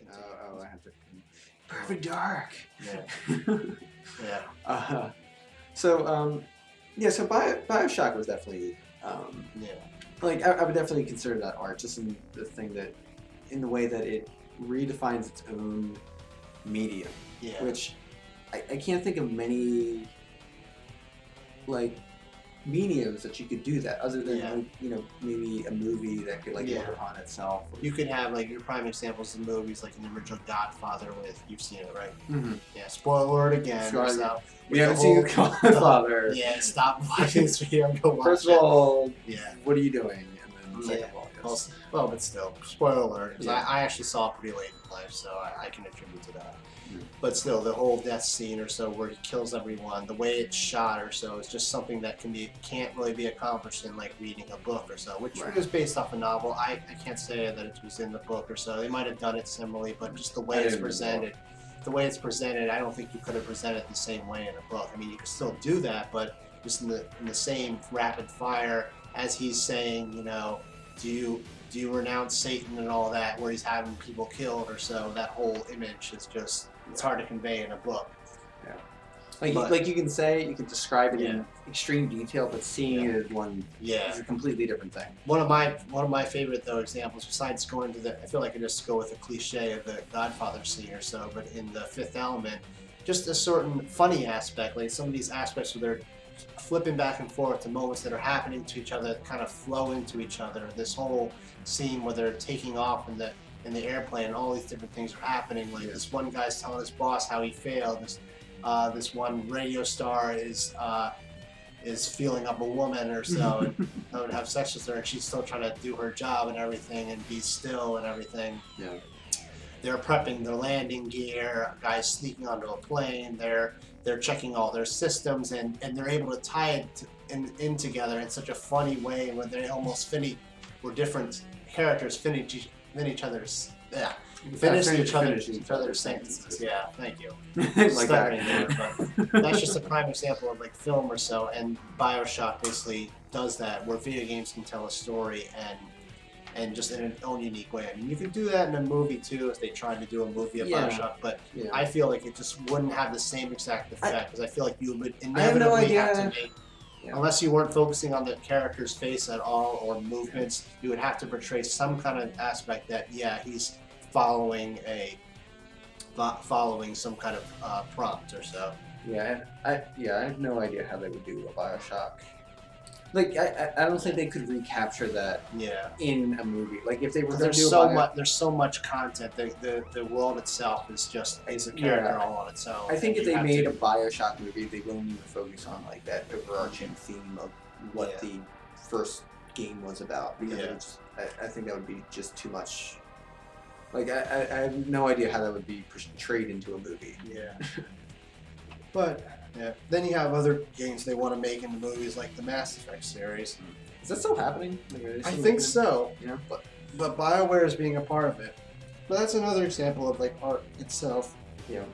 continue. Oh, I have to. Perfect Dark. Yeah. Yeah. Yeah. So Bioshock was definitely Yeah. like I would definitely consider that art, just in the thing that, in the way that it redefines its own medium. Yeah. Which I can't think of many like mediums that you could do that, other than Yeah. like, you know, maybe a movie that could like Yeah. work upon itself. You could have like your prime examples of movies like in the original Godfather with, you've seen it, right? Mm-hmm. Yeah, spoiler alert again. Sorry, So we haven't seen Godfather. Yeah, stop watching this video and go watch First of all, yeah, what are you doing? And then second yeah. of all, yes. Well, but still, spoiler alert. 'Cause Yeah. I actually saw it pretty late in life, so I can attribute to that. Mm. But still, the whole death scene or so where he kills everyone, the way it's shot or so, is just something that can't really be accomplished in like reading a book or so, which Right. was based off a novel. I can't say that it was in the book or so. They might have done it similarly, but just the way it's presented. The way it's presented, I don't think you could have presented it the same way in a book. I mean, you could still do that, but just in the same rapid fire as he's saying, you know, do you renounce Satan and all that, where he's having people killed or so. That whole image is just, it's hard to convey in a book. Yeah. Like you can say, you can describe it in extreme detail, but seeing it as one is a completely different thing. One of my favorite though examples, besides going to the, I feel like I just go with the cliche of the Godfather scene or so, but in the Fifth Element, just a certain funny aspect, like some of these aspects where they're flipping back and forth to moments that are happening to each other that kind of flow into each other. This whole scene where they're taking off in the airplane, and all these different things are happening. Like this one guy's telling his boss how he failed. This one radio star is feeling up a woman or so and would have sex with her, and she's still trying to do her job and everything and be still and everything. Yeah. They're prepping their landing gear. A guy's sneaking onto a plane. They're checking all their systems, and they're able to tie it in together in such a funny way where they almost where different characters finish each other's sentences. Yeah, thank you. Like that. There, but that's just a prime example of like film or so, and Bioshock basically does that, where video games can tell a story and just in its own unique way. I mean, you could do that in a movie too if they tried to do a movie of Bioshock, but I feel like it just wouldn't have the same exact effect, because I feel like you would inevitably have to make, unless you weren't focusing on the character's face at all or movements, you would have to portray some kind of aspect that, he's following some kind of prompt or so. Yeah, I have no idea how they would do a Bioshock. Like I don't think they could recapture that in a movie. Like if they were going to do there's so much content. The world itself is just a character all on its own. I think if they made a Bioshock movie, they wouldn't even focus on like that overarching theme of what the first game was about, because I think that would be just too much. Like I have no idea how that would be portrayed into a movie. Yeah. But then you have other games they want to make into movies, like the Mass Effect series. Is that still happening? I think so. Yeah. But BioWare is being a part of it. But that's another example of like art itself. Yeah.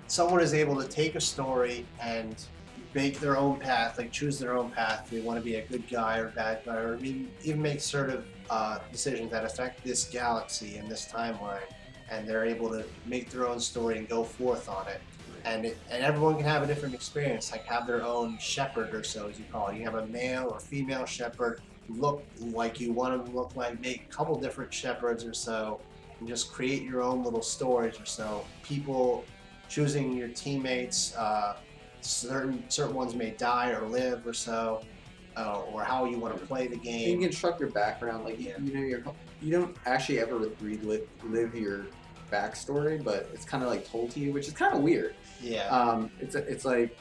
Someone is able to take a story and make their own path, like choose their own path. They want to be a good guy or bad guy, or even make sort of decisions that affect this galaxy and this timeline, and they're able to make their own story and go forth on it. And everyone can have a different experience, like have their own shepherd or so, as you call it. You have a male or female shepherd, look like you want them to look like, make a couple different shepherds or so, and just create your own little stories or so. People choosing your teammates, certain ones may die or live or so, or how you want to play the game. You can construct your background, like you don't actually ever live your backstory, but it's kind of like told to you, which is kind of weird. Yeah. It's like,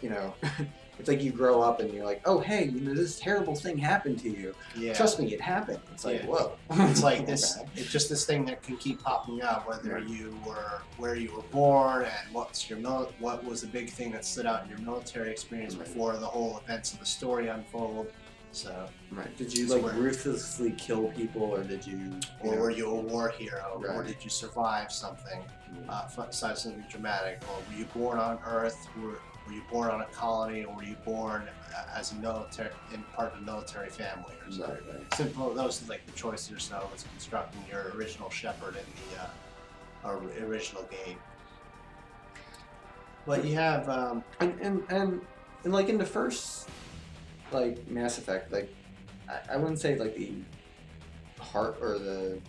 it's like you grow up and you're like, oh hey, this terrible thing happened to you. Yeah. Trust me, it happened. It's like, whoa. It's like this. It's just this thing that can keep popping up, whether you were where you were born and what was the big thing that stood out in your military experience before the whole events of the story unfold. So. Right. Did you ruthlessly kill people, or did you? Or were you a war hero, or did you survive something? Besides something dramatic, or were you born on Earth? Were you born on a colony, or were you born as a part of a military family or something? Right. Simple. Those are like the choices or so as constructing your original shepherd original game. But you have and like in the first like Mass Effect, like I wouldn't say like the heart or the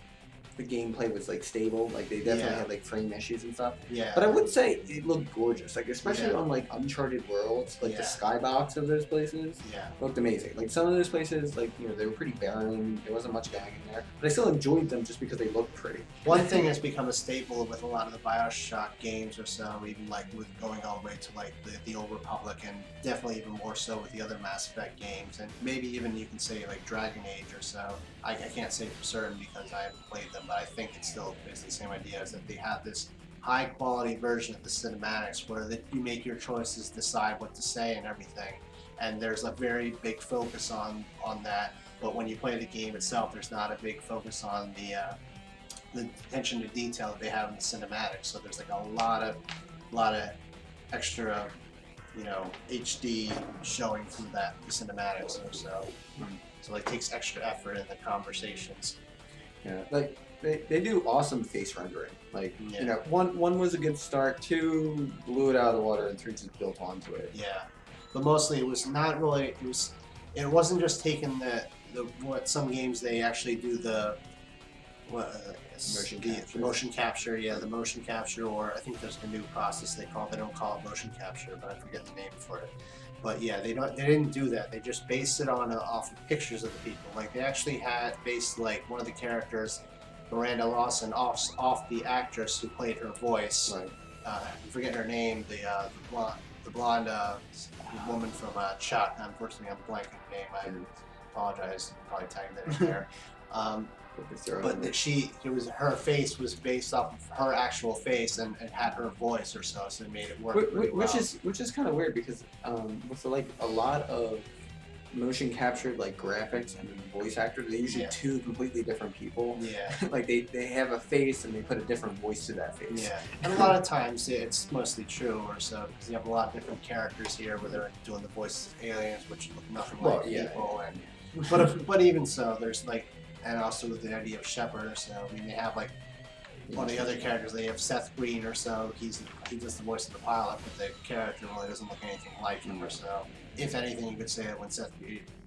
gameplay was like stable. Like they definitely had like frame issues and stuff. Yeah. But I would say it looked gorgeous. Like especially on like Uncharted worlds, like the skybox of those places looked amazing. Like some of those places, like they were pretty barren. There wasn't much going in there, but I still enjoyed them just because they looked pretty. One thing that's become a staple with a lot of the BioShock games or so, even like with going all the way to like the Old Republic, and definitely even more so with the other Mass Effect games, and maybe even you can say like Dragon Age or so. I can't say for certain because I haven't played them, but I think it's still basically the same idea, is that they have this high quality version of the cinematics where you make your choices, decide what to say and everything, and there's a very big focus on that. But when you play the game itself, there's not a big focus on the attention to detail that they have in the cinematics. So there's like a lot of extra, HD showing through the cinematics or so. So it takes extra effort in the conversations. Yeah, like they do awesome face rendering. Like one was a good start, 2 blew it out of the water, and 3 just built onto it. Yeah, but mostly it was not really. It wasn't just taking the what some games they actually do the motion capture. Yeah, the motion capture, or I think there's a new process they don't call it motion capture, but I forget the name for it. But yeah, they didn't do that. They just based it off of pictures of the people. Like they actually had based like one of the characters, Miranda Lawson, off the actress who played her voice. Right. I forget her name. The blonde woman from Chuck. Unfortunately, I'm blanking her name. I apologize. Probably tagged that in there. But her face was based off of her actual face and had her voice or so it made it work really well. Which is kind of weird because with like a lot of motion captured like graphics and voice actors, they're usually 2 completely different people. Yeah. Like they have a face and they put a different voice to that face. Yeah. And a lot of times it's mostly true or so, because you have a lot of different characters here where they're doing the voices of aliens, which look nothing like people. And but even so, there's like. And also with the idea of Shepard or so. I mean, they have like one of the other characters. They have Seth Green or so. He does the voice of the pilot, but the character really doesn't look anything like him or so. If anything, you could say that when Seth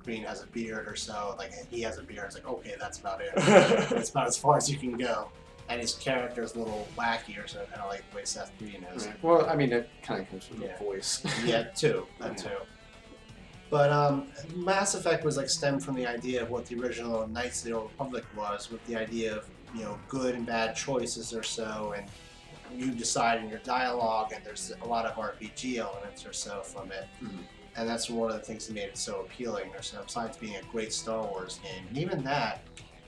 Green has a beard or so, like he has a beard, it's like okay, that's about it. That's about as far as you can go. And his character is a little wacky or so, kind of like the way Seth Green is. Right. Well, I mean, it kind of comes from the voice. Yeah, too. That too. But Mass Effect was like stemmed from the idea of what the original Knights of the Old Republic was, with the idea of good and bad choices or so, and you decide in your dialogue, and there's a lot of RPG elements or so from it, and that's one of the things that made it so appealing or so. Besides being a great Star Wars game, and even that,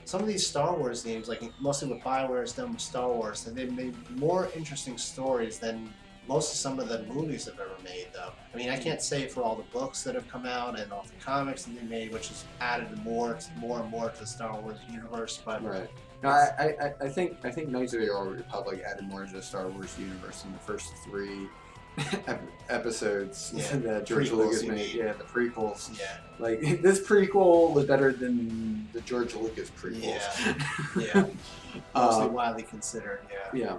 some of these Star Wars games, like mostly what BioWare has done with Star Wars, they've made more interesting stories than most of some of the movies have ever made, though. I mean, I can't say for all the books that have come out and all the comics that they made, which has added more and more to the Star Wars universe. But right. No, I think Knights of the Old Republic added more to the Star Wars universe in the first 3 episodes that George Lucas made. Yeah, the prequels. Yeah. Like this prequel was better than the George Lucas prequels. Yeah. Mostly widely considered. Yeah.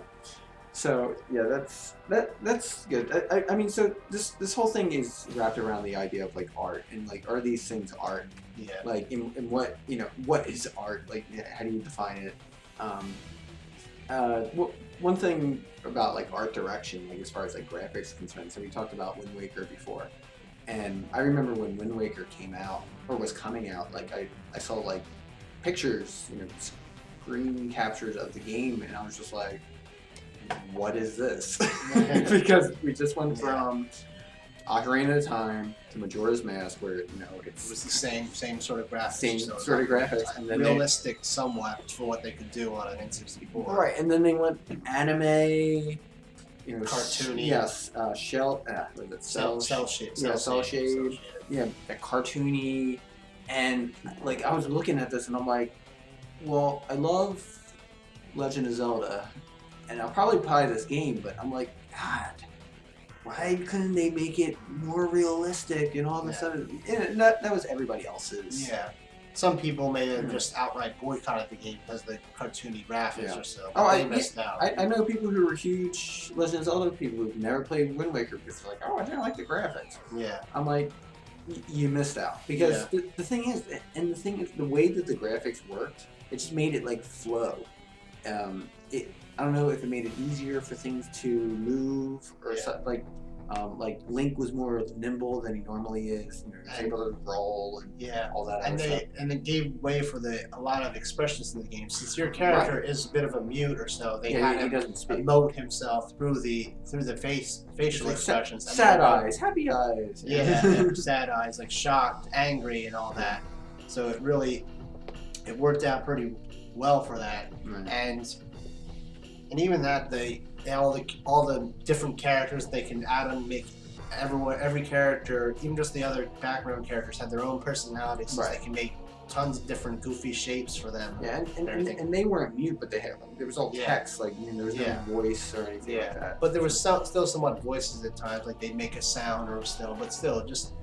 So yeah, that's good. I mean, so this whole thing is wrapped around the idea of like art, and like, are these things art? Yeah. Like, in what what is art? Like, how do you define it? One thing about like art direction, like as far as like graphics is concerned. So we talked about Wind Waker before, and I remember when Wind Waker came out or was coming out, like I saw like pictures, screen captures of the game, and I was just like, what is this? Because we just went from Ocarina of Time to Majora's Mask, where it was the same sort of graphics, and then realistic somewhat for what they could do on an N64. Right, and then they went anime, cartoony. Yes, cell shade. Yeah, cartoony, and like I was looking at this and I'm like, well, I love Legend of Zelda, and I'll probably buy this game, but I'm like, God, why couldn't they make it more realistic and all this other? And that was everybody else's some people may have just outright boycotted the game because of the cartoony graphics or so. Oh, they missed out. I know people who were huge Legend of Zelda people who've never played Wind Waker because they're like, oh, I didn't like the graphics. Yeah. I'm like, you missed out because the thing is, the way that the graphics worked, it just made it like flow. I don't know if it made it easier for things to move or something like Link was more nimble than he normally is. You know, he was able to roll and all that. And it gave way for a lot of expressions in the game. Since your character is a bit of a mute or so, they had him emote himself through the facial expressions. Sad eyes, happy eyes. Yeah, sad eyes, like shocked, angry, and all that. So it worked out pretty well for that. Right. And even that all the different characters they can add and make every character, even just the other background characters, have their own personalities. So they can make tons of different goofy shapes for them. Yeah, and they weren't mute, but they had there was all text, like there was no voice or anything like that. But there was still somewhat voices at times, like they'd make a sound but still just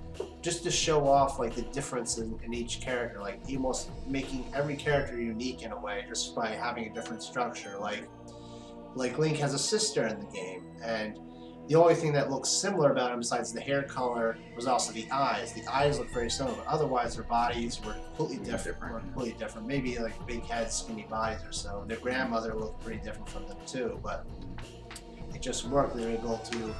to show off like the difference in each character, like almost making every character unique in a way just by having a different structure. Like Link has a sister in the game, and the only thing that looks similar about him besides the hair color was also the eyes. The eyes look very similar, but otherwise their bodies were completely different. Maybe like big heads, skinny bodies or so. Their grandmother looked pretty different from them too, but it just worked. They were able to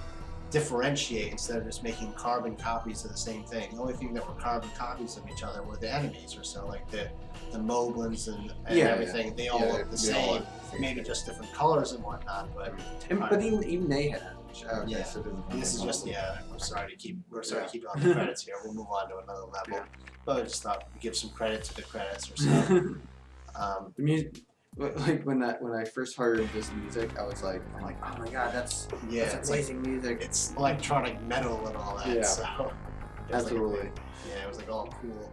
differentiate instead of just making carbon copies of the same thing. The only thing that were carbon copies of each other were the enemies or so, like the moblins and everything. They all look the same, maybe just different colors and whatnot. But even they had enemies. So this is just we're sorry to keep on the credits here. We'll move on to another level. But I just thought we'd give some credit to the credits or so. The music. Like when I first heard this music, I'm like, oh my god, that's amazing music. It's electronic metal and all that. Yeah, so absolutely. It was like all cool.